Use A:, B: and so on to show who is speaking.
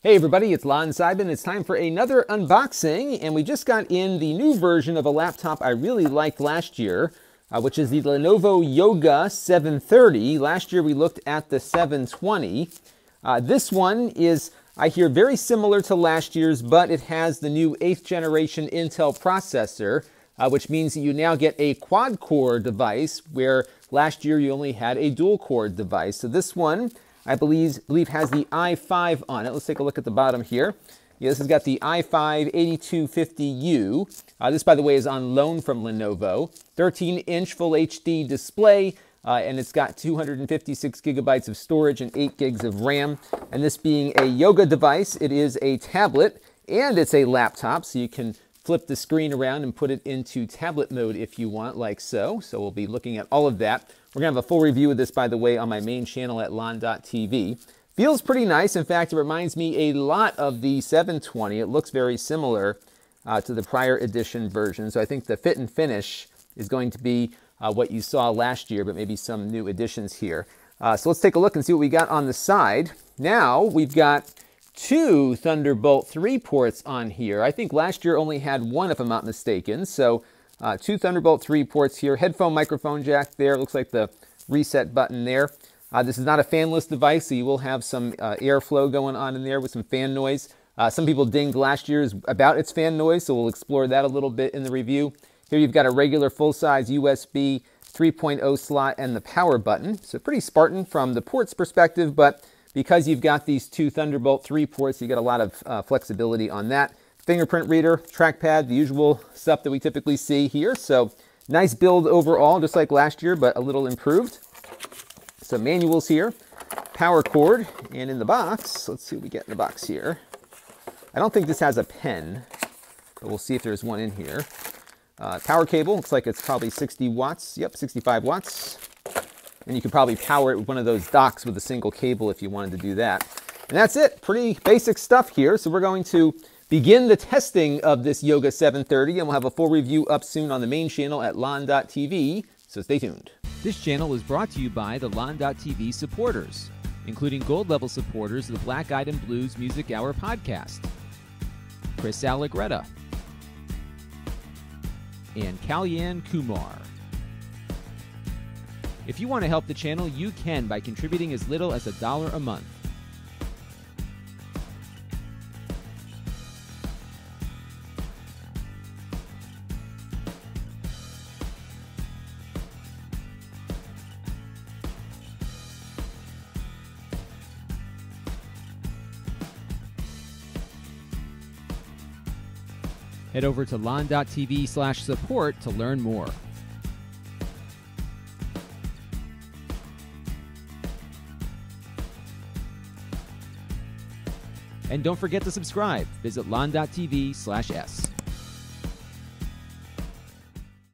A: Hey everybody, it's Lon Seidman. It's time for another unboxing, and we just got in the new version of a laptop I really liked last year, which is the Lenovo Yoga 730. Last year we looked at the 720. This one is, I hear, very similar to last year's, but it has the new 8th generation Intel processor, which means that you now get a quad-core device, where last year you only had a dual-core device. So this one, I believe has the i5 on it. Let's take a look at the bottom here. Yeah, this has got the i5 8250U. This, by the way, is on loan from Lenovo. 13-inch Full HD display, and it's got 256 gigabytes of storage and 8 gigs of RAM. And this being a yoga device, it is a tablet and it's a laptop, so you can flip the screen around and put it into tablet mode if you want, like so. So we'll be looking at all of that. We're going to have a full review of this, by the way, on my main channel at lon.tv. Feels pretty nice. In fact, it reminds me a lot of the 720. It looks very similar to the prior edition version. So I think the fit and finish is going to be what you saw last year, but maybe some new additions here. So let's take a look and see what we got on the side. Now we've got two Thunderbolt 3 ports on here. I think last year only had one, if I'm not mistaken. So two Thunderbolt 3 ports here. Headphone microphone jack there. Looks like the reset button there. This is not a fanless device, so you will have some airflow going on in there with some fan noise. Some people dinged last year's about its fan noise, so we'll explore that a little bit in the review. Here you've got a regular full-size USB 3.0 slot and the power button. So pretty Spartan from the ports perspective, but because you've got these two Thunderbolt 3 ports, you get a lot of flexibility on that. Fingerprint reader, trackpad, the usual stuff that we typically see here. So nice build overall, just like last year, but a little improved. Some manuals here, power cord, and in the box, let's see what we get in the box here. I don't think this has a pen, but we'll see if there's one in here. Power cable, looks like it's probably 60 watts. Yep, 65 watts. And you could probably power it with one of those docks with a single cable if you wanted to do that. And that's it. Pretty basic stuff here. So we're going to begin the testing of this Yoga 730, and we'll have a full review up soon on the main channel at lon.tv, so stay tuned.
B: This channel is brought to you by the lon.tv supporters, including gold level supporters of the Black Eyed and Blues Music Hour podcast, Chris Allegretta, and Kalyan Kumar. If you want to help the channel, you can by contributing as little as $1 a month. Head over to lon.tv/support to learn more. And don't forget to subscribe. Visit lon.tv/s.